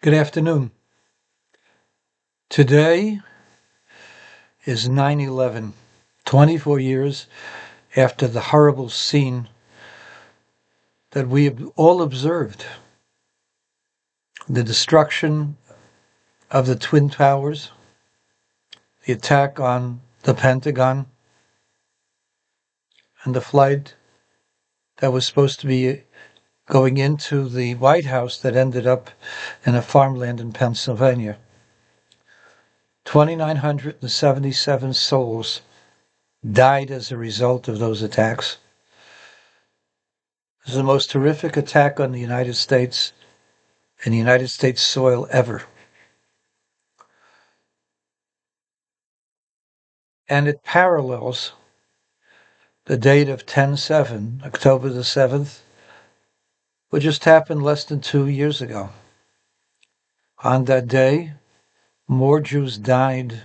Good afternoon. Today is 9/11, 24 years after the horrible scene that we have all observed. The destruction of the Twin Towers, the attack on the Pentagon, and the flight that was supposed to be going into the White House that ended up in a farmland in Pennsylvania. 2,977 souls died as a result of those attacks. This is the most horrific attack on the United States and the United States soil ever. And it parallels the date of 10/7, October the 7th, which just happened less than 2 years ago. On that day, more Jews died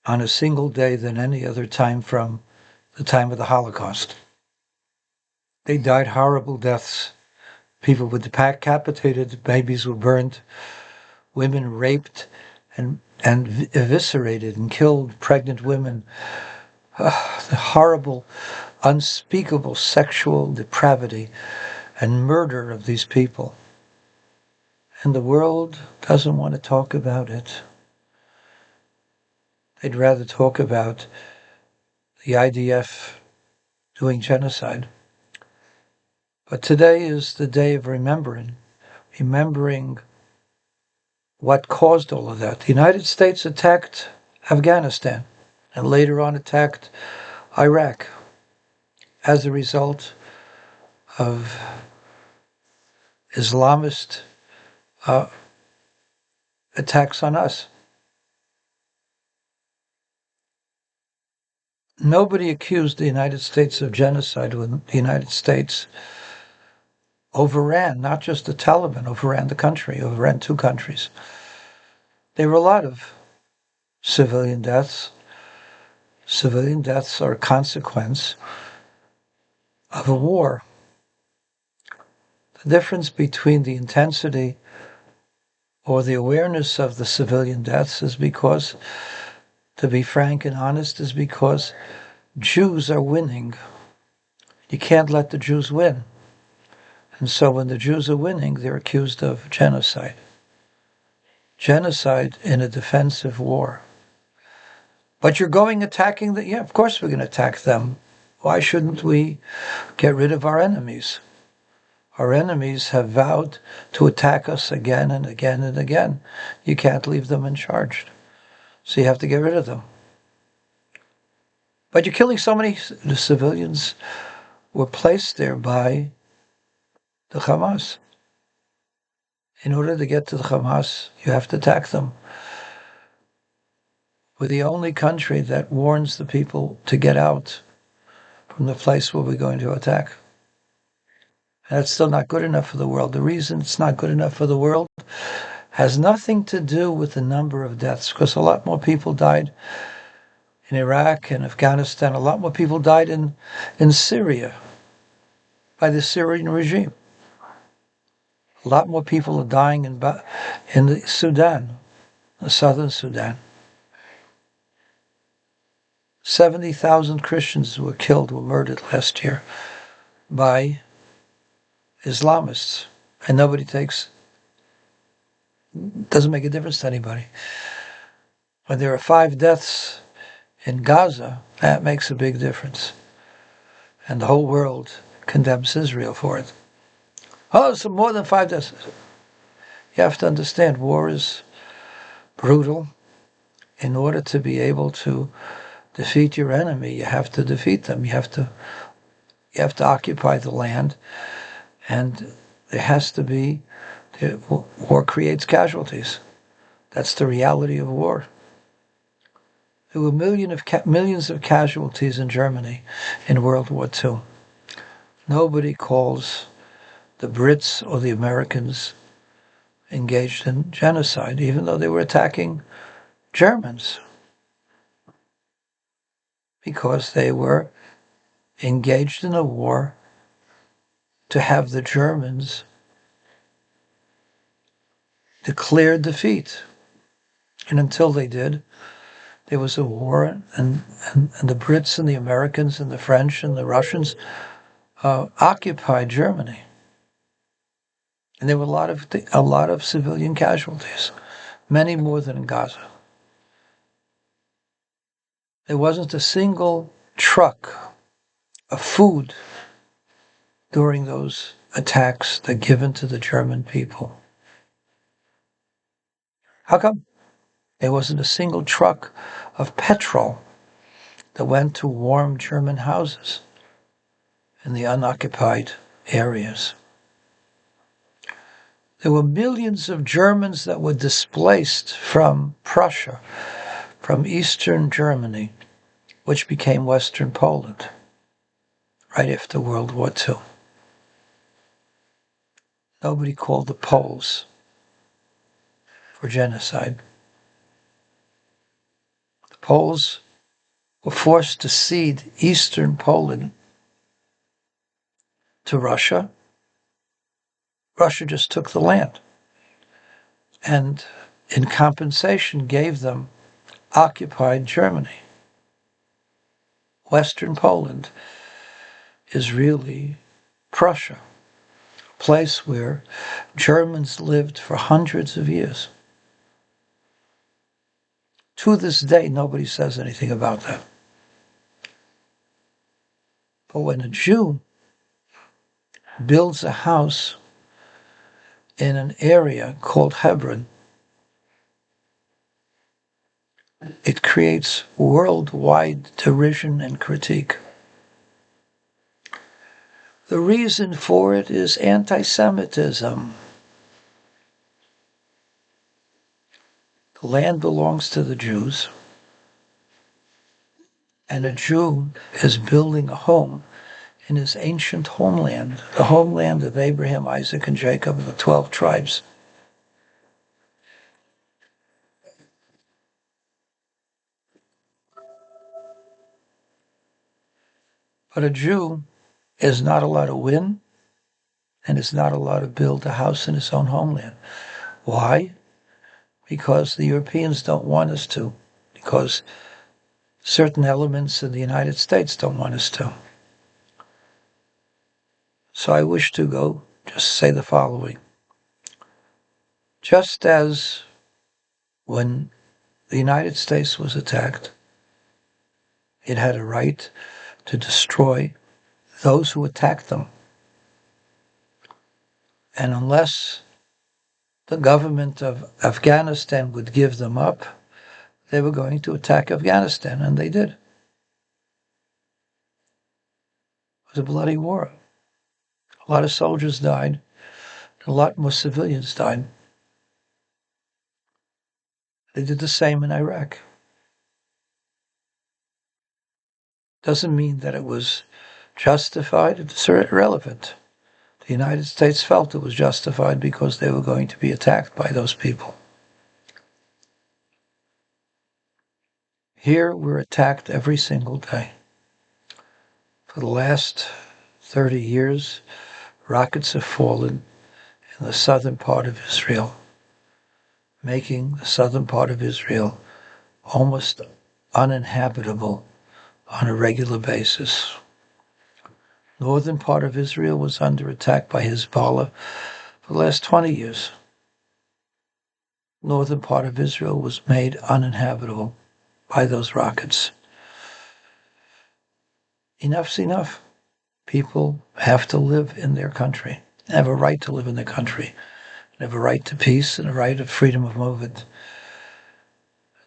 on a single day than any other time from the time of the Holocaust. They died horrible deaths. People were decapitated, babies were burned, women raped and eviscerated and killed, pregnant women. The horrible, unspeakable sexual depravity and murder of these people. And the world doesn't want to talk about it. They'd rather talk about the IDF doing genocide. But today is the day of remembering what caused all of that. The United States attacked Afghanistan and later on attacked Iraq as a result of Islamist attacks on us. Nobody accused the United States of genocide when the United States overran, not just the Taliban, overran the country, overran two countries. There were a lot of civilian deaths. Civilian deaths are a consequence of a war. The difference between the intensity or the awareness of the civilian deaths is because, to be frank and honest, is because Jews are winning. You can't let the Jews win. And so when the Jews are winning, they're accused of genocide. Genocide in a defensive war. But you're attacking yeah, of course we're going to attack them. Why shouldn't we get rid of our enemies? Our enemies have vowed to attack us again and again and again. You can't leave them uncharged. So you have to get rid of them. But you're killing so many. The civilians were placed there by the Hamas. In order to get to the Hamas, you have to attack them. We're the only country that warns the people to get out from the place where we're going to attack. And it's still not good enough for the world. The reason it's not good enough for the world has nothing to do with the number of deaths, because a lot more people died in Iraq and Afghanistan. A lot more people died in Syria by the Syrian regime. A lot more people are dying in the Sudan, the southern Sudan. 70,000 Christians were murdered last year by Islamists, and doesn't make a difference to anybody. When there are 5 deaths in Gaza, that makes a big difference. And the whole world condemns Israel for it. Oh, so more than 5 deaths. You have to understand, war is brutal. In order to be able to defeat your enemy, you have to defeat them. You have to occupy the land, and there has to be. War creates casualties. That's the reality of war. There were millions of casualties in Germany in World War II. Nobody calls the Brits or the Americans engaged in genocide, even though they were attacking Germans, because they were engaged in a war to have the Germans declared defeat. And until they did, there was a war, and the Brits and the Americans and the French and the Russians occupied Germany. And there were a lot of civilian casualties, many more than in Gaza. There wasn't a single truck of food during those attacks that given to the German people. How come? There wasn't a single truck of petrol that went to warm German houses in the unoccupied areas. There were millions of Germans that were displaced from Prussia, from Eastern Germany, which became Western Poland, right after World War II. Nobody called the Poles for genocide. The Poles were forced to cede Eastern Poland to Russia. Russia just took the land and in compensation gave them occupied Germany. Western Poland is really Prussia, a place where Germans lived for hundreds of years. To this day, nobody says anything about that. But when a Jew builds a house in an area called Hebron, it creates worldwide derision and critique. The reason for it is anti-Semitism. The land belongs to the Jews, and a Jew is building a home in his ancient homeland, the homeland of Abraham, Isaac, and Jacob, and the 12 tribes. But a Jew is not allowed to win and is not allowed to build a house in his own homeland. Why? Because the Europeans don't want us to, because certain elements in the United States don't want us to. So I wish to just say the following. Just as when the United States was attacked, it had a right to destroy those who attacked them. And unless the government of Afghanistan would give them up, they were going to attack Afghanistan, and they did. It was a bloody war. A lot of soldiers died, and a lot more civilians died. They did the same in Iraq. Doesn't mean that it was justified. It's irrelevant. The United States felt it was justified because they were going to be attacked by those people. Here we're attacked every single day. For the last 30 years, rockets have fallen in the southern part of Israel, making the southern part of Israel almost uninhabitable on a regular basis. Northern part of Israel was under attack by Hezbollah for the last 20 years. Northern part of Israel was made uninhabitable by those rockets. Enough's enough. People have to live in their country, have a right to live in their country, have a right to peace and a right of freedom of movement.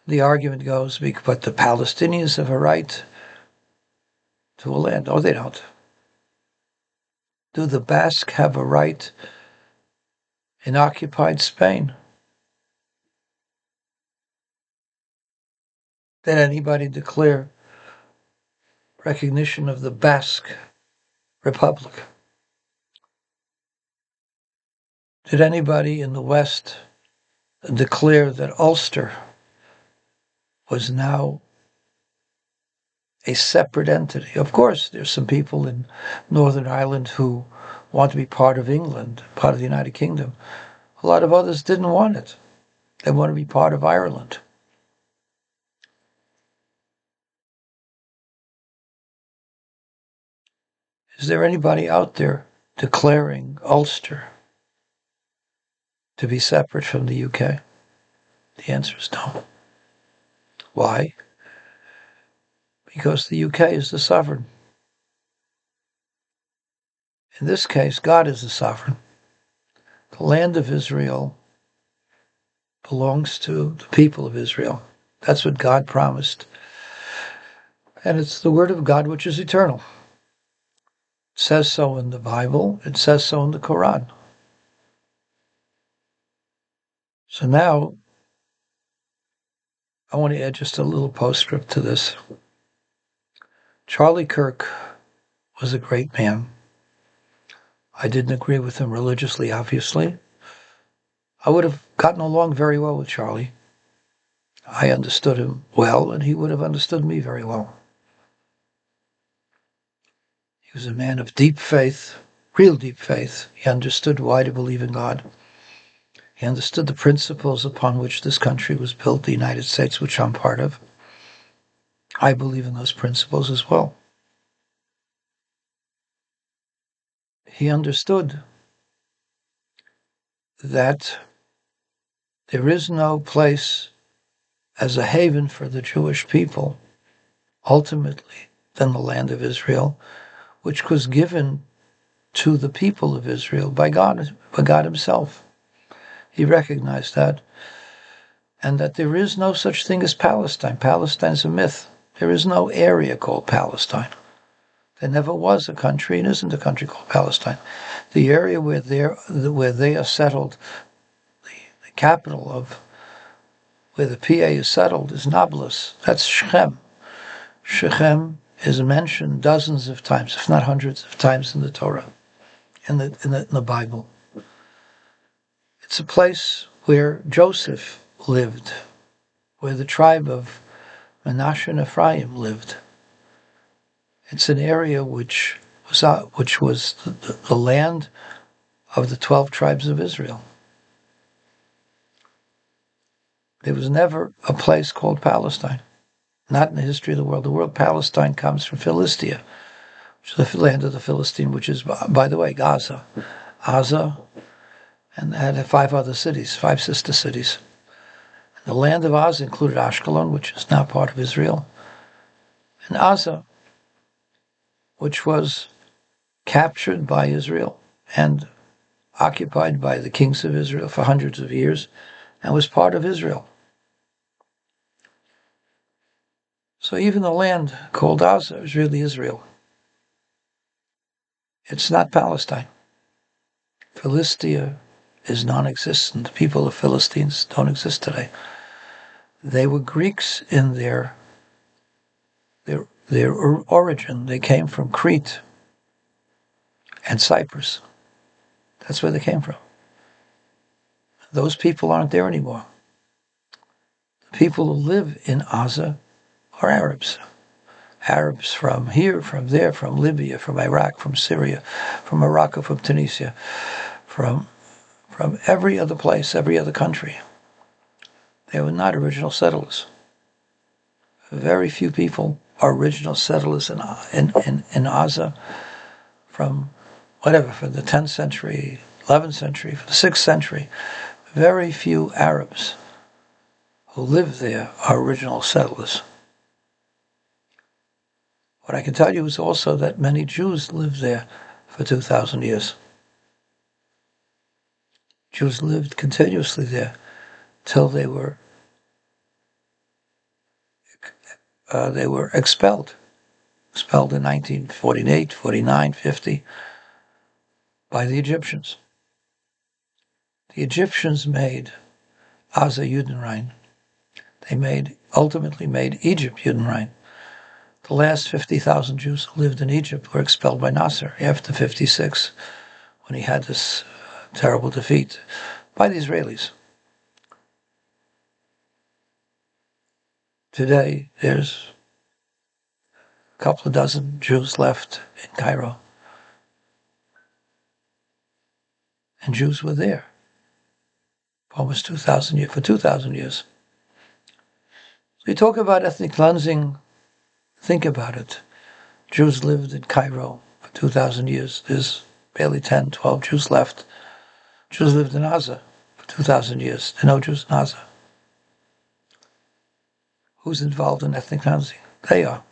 The argument goes, but the Palestinians have a right to a land. No, they don't. Do the Basque have a right in occupied Spain? Did anybody declare recognition of the Basque Republic? Did anybody in the West declare that Ulster was now a separate entity? Of course, there's some people in Northern Ireland who want to be part of England, part of the United Kingdom. A lot of others didn't want it. They want to be part of Ireland. Is there anybody out there declaring Ulster to be separate from the UK? The answer is no. Why? Because the UK is the sovereign. In this case, God is the sovereign. The land of Israel belongs to the people of Israel. That's what God promised. And it's the word of God which is eternal. It says so in the Bible. It says so in the Quran. So now, I want to add just a little postscript to this. Charlie Kirk was a great man. I didn't agree with him religiously, obviously. I would have gotten along very well with Charlie. I understood him well, and he would have understood me very well. He was a man of deep faith, real deep faith. He understood why to believe in God. He understood the principles upon which this country was built, the United States, which I'm part of. I believe in those principles as well. He understood that there is no place as a haven for the Jewish people, ultimately, than the land of Israel, which was given to the people of Israel by God himself. He recognized that, and that there is no such thing as Palestine. Palestine is a myth. There is no area called Palestine. There never was a country, and isn't a country called Palestine. The area where they are settled, the capital of where the PA is settled, is Nablus. That's Shechem. Shechem is mentioned dozens of times, if not hundreds of times, in the Torah, in the Bible. It's a place where Joseph lived, where the tribe of Manasseh and Ephraim lived. It's an area which was the land of the 12 tribes of Israel. There was never a place called Palestine, not in the history of the world. The word Palestine comes from Philistia, which is the land of the Philistine, which is, by the way, Gaza. And had 5 other cities, 5 sister cities. The land of Gaza included Ashkelon, which is now part of Israel, and Gaza, which was captured by Israel and occupied by the kings of Israel for hundreds of years, and was part of Israel. So even the land called Gaza is really Israel. It's not Palestine. Philistia is non-existent. The people of Philistines don't exist today. They were Greeks in their origin. They came from Crete and Cyprus. That's where they came from. Those people aren't there anymore. The people who live in Gaza are Arabs. Arabs from here, from there, from Libya, from Iraq, from Syria, from Morocco, from Tunisia, from every other place, every other country. They were not original settlers. Very few people are original settlers in Gaza from the 10th century, 11th century, from the 6th century. Very few Arabs who live there are original settlers. What I can tell you is also that many Jews lived there for 2,000 years. Jews lived continuously there till they were expelled in 1948, 49, 50 by the Egyptians. The Egyptians made Gaza Judenrein. They ultimately made Egypt Judenrein. The last 50,000 Jews who lived in Egypt were expelled by Nasser after 56, when he had this terrible defeat by the Israelis. Today, there's a couple of dozen Jews left in Cairo. And Jews were there. almost 2,000 years, for 2,000 years. So you talk about ethnic cleansing, think about it. Jews lived in Cairo for 2,000 years. There's barely 10, 12 Jews left. Jews lived in Gaza for 2,000 years. There are no Jews in Gaza. Who's involved in ethnic cleansing? They are.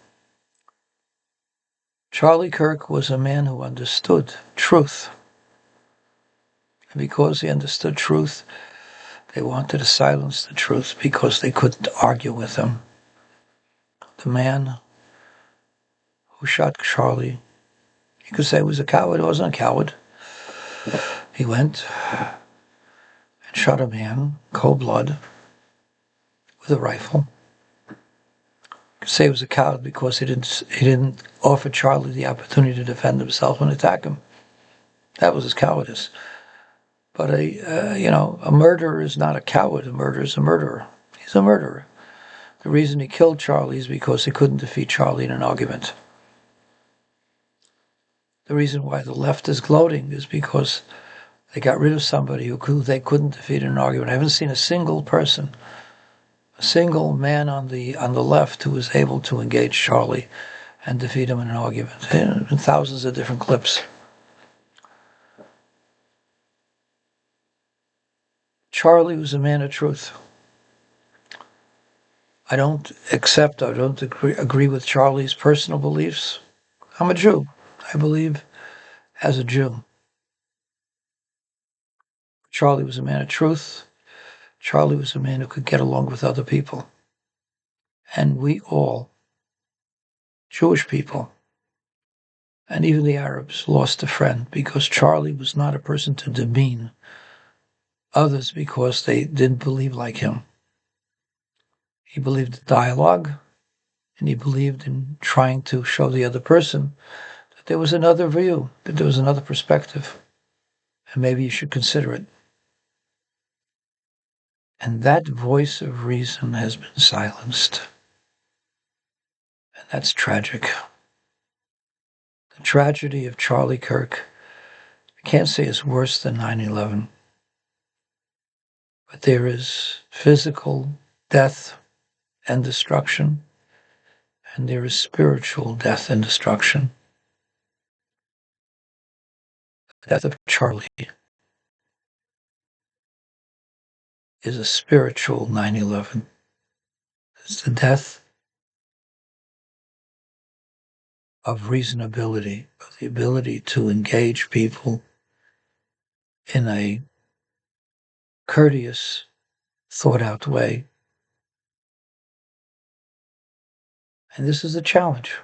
Charlie Kirk was a man who understood truth. And because he understood truth, they wanted to silence the truth because they couldn't argue with him. The man who shot Charlie, you could say he was a coward. He wasn't a coward. He went and shot a man, cold blood, with a rifle. You could say he was a coward because he didn't offer Charlie the opportunity to defend himself and attack him. That was his cowardice. But a murderer is not a coward. A murderer is a murderer. He's a murderer. The reason he killed Charlie is because he couldn't defeat Charlie in an argument. The reason why the left is gloating is because they got rid of somebody who they couldn't defeat in an argument. I haven't seen a single person, a single man on the left who was able to engage Charlie and defeat him in an argument. There have been thousands of different clips. Charlie was a man of truth. I don't agree with Charlie's personal beliefs. I'm a Jew. I believe as a Jew. Charlie was a man of truth. Charlie was a man who could get along with other people. And we all, Jewish people, and even the Arabs, lost a friend because Charlie was not a person to demean others because they didn't believe like him. He believed in dialogue, and he believed in trying to show the other person that there was another view, that there was another perspective, and maybe you should consider it. And that voice of reason has been silenced. And that's tragic. The tragedy of Charlie Kirk, I can't say it's worse than 9/11, but there is physical death and destruction, and there is spiritual death and destruction. The death of Charlie is a spiritual 9/11. It's the death of reasonability, of the ability to engage people in a courteous, thought-out way. And this is a challenge.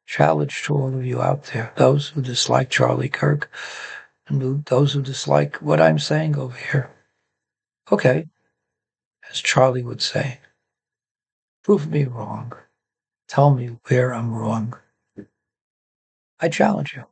Challenge to all of you out there, those who dislike Charlie Kirk, and those who dislike what I'm saying over here. Okay, as Charlie would say, prove me wrong. Tell me where I'm wrong. I challenge you.